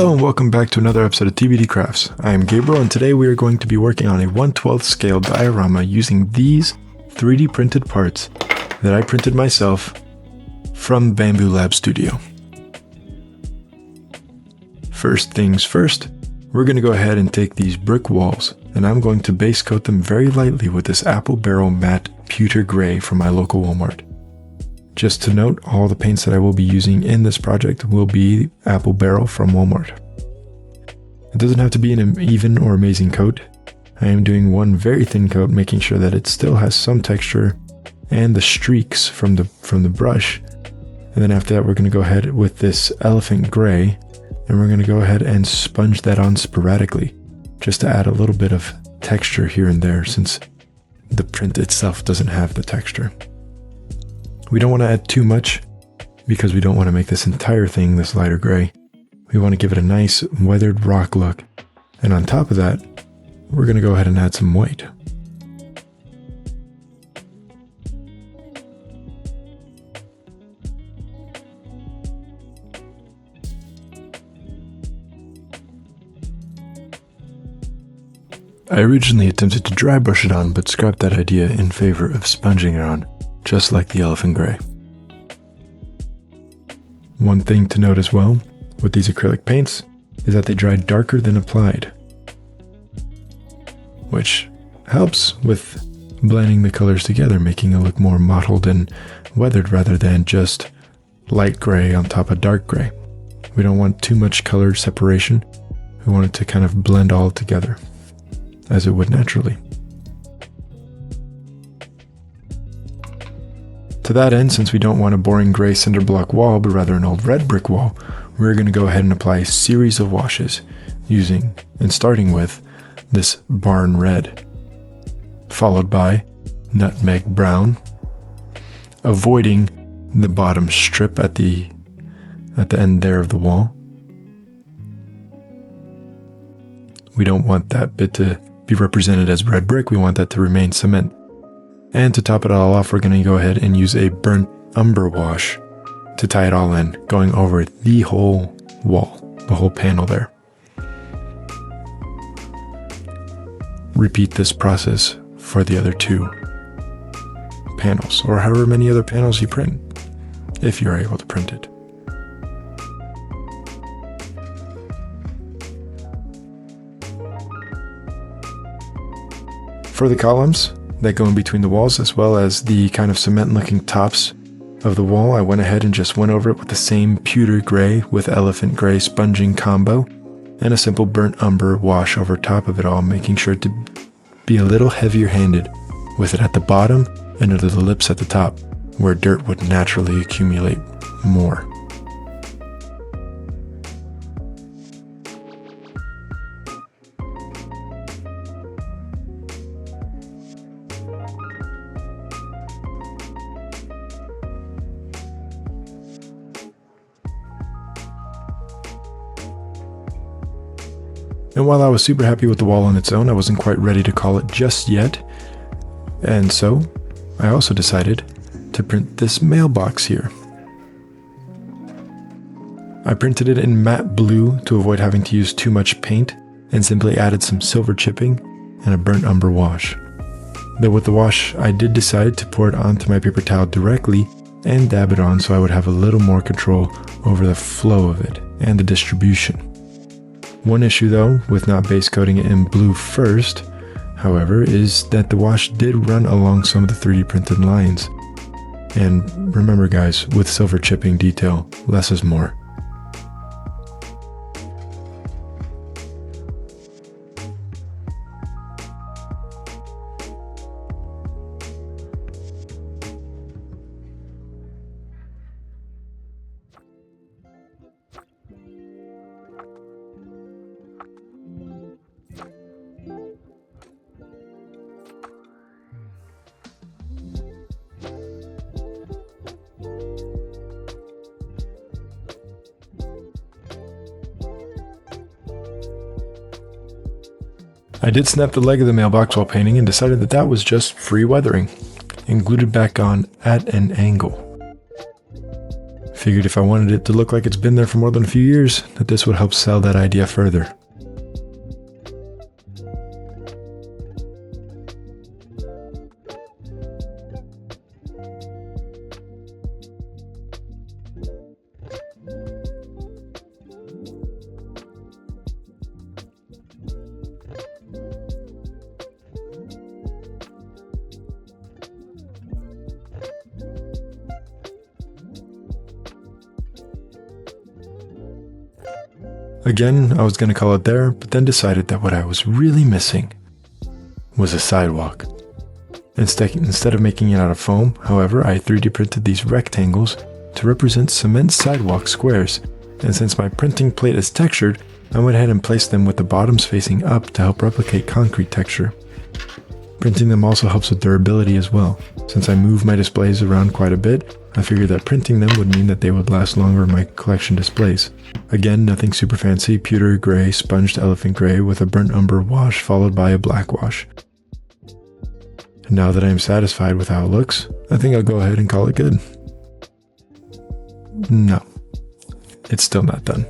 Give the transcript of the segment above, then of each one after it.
Hello and welcome back to another episode of TBD Crafts. I am Gabriel and today we are going to be working on a 1/12 scale diorama using these 3D printed parts that I printed myself from Bamboo Lab Studio. First things first, we're going to go ahead and take these brick walls and I'm going to base coat them very lightly with this apple barrel matte pewter gray from my local Walmart. Just to note, all the paints that I will be using in this project will be apple barrel from Walmart. It doesn't have to be an even or amazing coat. I am doing one very thin coat, making sure that it still has some texture and the streaks from the brush. And then after that, we're going to go ahead with this elephant gray and we're going to go ahead and sponge that on sporadically just to add a little bit of texture here and there since the print itself doesn't have the texture. We don't want to add too much because we don't want to make this entire thing this lighter gray. We want to give it a nice weathered rock look. And on top of that, we're going to go ahead and add some white. I originally attempted to dry brush it on, but scrapped that idea in favor of sponging it on, just like the elephant gray. One thing to note as well with these acrylic paints is that they dry darker than applied, which helps with blending the colors together, making it look more mottled and weathered rather than just light gray on top of dark gray. We don't want too much color separation. We want it to kind of blend all together as it would naturally. To that end, since we don't want a boring gray cinder block wall, but rather an old red brick wall, we're going to go ahead and apply a series of washes using and starting with this barn red, followed by nutmeg brown, avoiding the bottom strip at the end there of the wall. We don't want that bit to be represented as red brick, we want that to remain cement. And to top it all off, we're going to go ahead and use a burnt umber wash to tie it all in, going over the whole wall, the whole panel there. Repeat this process for the other two panels, or however many other panels you print, if you're able to print it. For the columns that go in between the walls, as well as the kind of cement looking tops of the wall, I went ahead and just went over it with the same pewter gray with elephant gray sponging combo and a simple burnt umber wash over top of it all, making sure to be a little heavier handed with it at the bottom and under the lips at the top where dirt would naturally accumulate more. And while I was super happy with the wall on its own, I wasn't quite ready to call it just yet. And so I also decided to print this mailbox here. I printed it in matte blue to avoid having to use too much paint and simply added some silver chipping and a burnt umber wash. Though with the wash, I did decide to pour it onto my paper towel directly and dab it on so I would have a little more control over the flow of it and the distribution. One issue though, with not base coating it in blue first, however, is that the wash did run along some of the 3D printed lines. And remember guys, with silver chipping detail, less is more. I did snap the leg of the mailbox while painting and decided that that was just free weathering and glued it back on at an angle. Figured if I wanted it to look like it's been there for more than a few years, that this would help sell that idea further. Again, I was going to call it there, but then decided that what I was really missing was a sidewalk. Instead of making it out of foam, however, I 3D printed these rectangles to represent cement sidewalk squares, and since my printing plate is textured, I went ahead and placed them with the bottoms facing up to help replicate concrete texture. Printing them also helps with durability as well. Since I move my displays around quite a bit, I figured that printing them would mean that they would last longer in my collection displays. Again, nothing super fancy, pewter gray, sponged elephant gray with a burnt umber wash followed by a black wash. And now that I am satisfied with how it looks, I think I'll go ahead and call it good. No, it's still not done.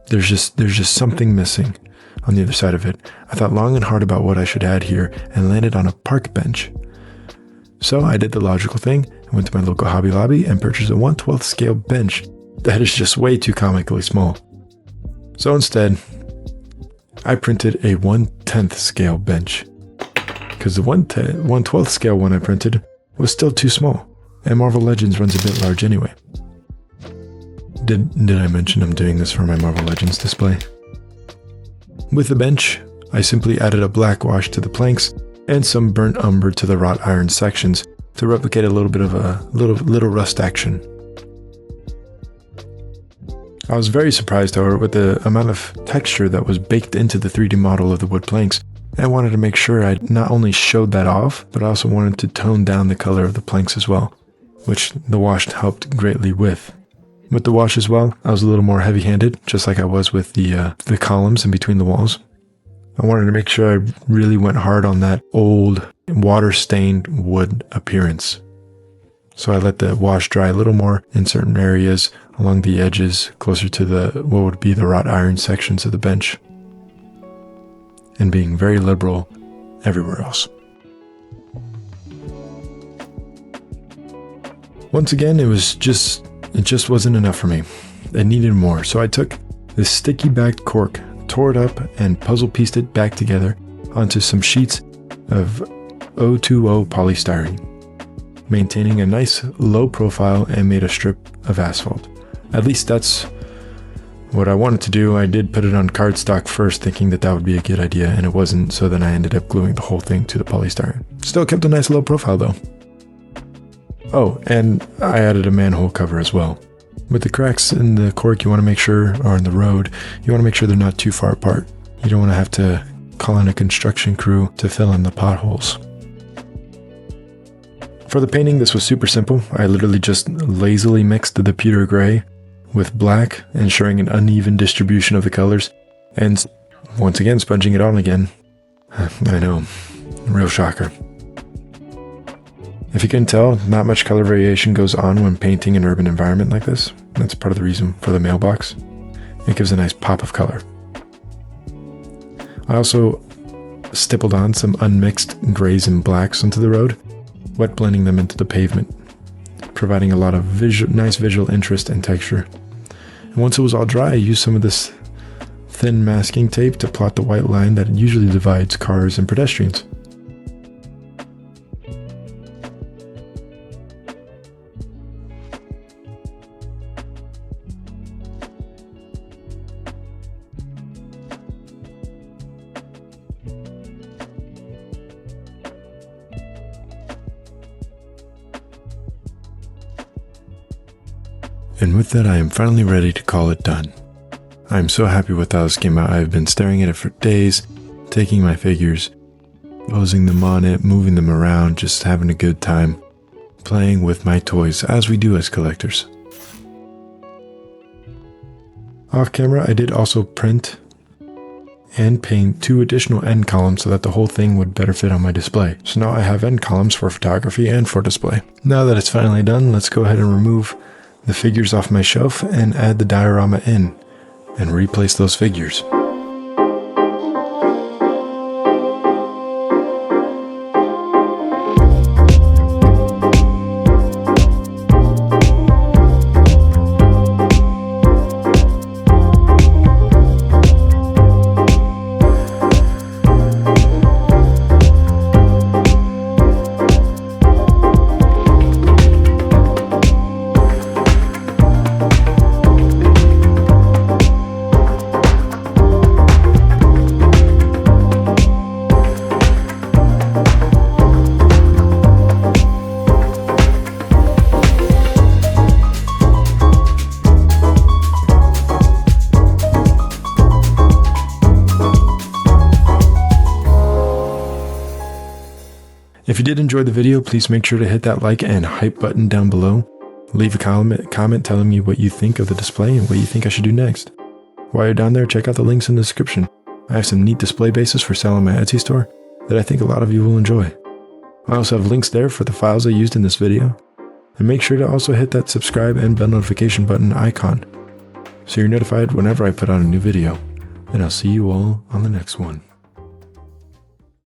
There's just something missing on the other side of it. I thought long and hard about what I should add here and landed on a park bench. So I did the logical thing and went to my local Hobby Lobby and purchased a 1/12 scale bench that is just way too comically small. So instead, I printed a 1/10 scale bench because the 1/12 scale one I printed was still too small, and Marvel Legends runs a bit large anyway. Did I mention I'm doing this for my Marvel Legends display? With the bench, I simply added a black wash to the planks and some burnt umber to the wrought iron sections to replicate a little bit of a little rust action. I was very surprised, however, with the amount of texture that was baked into the 3D model of the wood planks. I wanted to make sure I not only showed that off, but I also wanted to tone down the color of the planks as well, which the wash helped greatly with. With the wash as well, I was a little more heavy-handed, just like I was with the columns in between the walls. I wanted to make sure I really went hard on that old, water-stained wood appearance. So I let the wash dry a little more in certain areas along the edges, closer to what would be the wrought iron sections of the bench, and being very liberal everywhere else. Once again, it just wasn't enough for me. It needed more, so I took this sticky-backed cork, tore it up, and puzzle-pieced it back together onto some sheets of 020 polystyrene, maintaining a nice low profile, and made a strip of asphalt. At least that's what I wanted to do. I did put it on cardstock first, thinking that would be a good idea, and it wasn't, so then I ended up gluing the whole thing to the polystyrene. Still kept a nice low profile though. Oh, and I added a manhole cover as well. With the cracks in the cork, you want to make sure, or in the road, you want to make sure they're not too far apart. You don't want to have to call in a construction crew to fill in the potholes. For the painting, this was super simple. I literally just lazily mixed the pewter gray with black, ensuring an uneven distribution of the colors, and once again, sponging it on again. I know, real shocker. If you can tell, not much color variation goes on when painting an urban environment like this. That's part of the reason for the mailbox. It gives a nice pop of color. I also stippled on some unmixed grays and blacks onto the road, wet blending them into the pavement, providing a lot of nice visual interest and texture. And once it was all dry, I used some of this thin masking tape to plot the white line that usually divides cars and pedestrians. And with that, I am finally ready to call it done. I am so happy with how this came out. I've been staring at it for days, taking my figures, posing them on it, moving them around, just having a good time, playing with my toys, as we do as collectors. Off camera, I did also print and paint 2 additional end columns so that the whole thing would better fit on my display. So now I have end columns for photography and for display. Now that it's finally done, let's go ahead and remove the figures off my shelf and add the diorama in and replace those figures. If you did enjoy the video, please make sure to hit that like and hype button down below. Leave a comment telling me what you think of the display and what you think I should do next. While you're down there, check out the links in the description. I have some neat display bases for sale on my Etsy store that I think a lot of you will enjoy. I also have links there for the files I used in this video. And make sure to also hit that subscribe and bell notification button icon so you're notified whenever I put out a new video. And I'll see you all on the next one.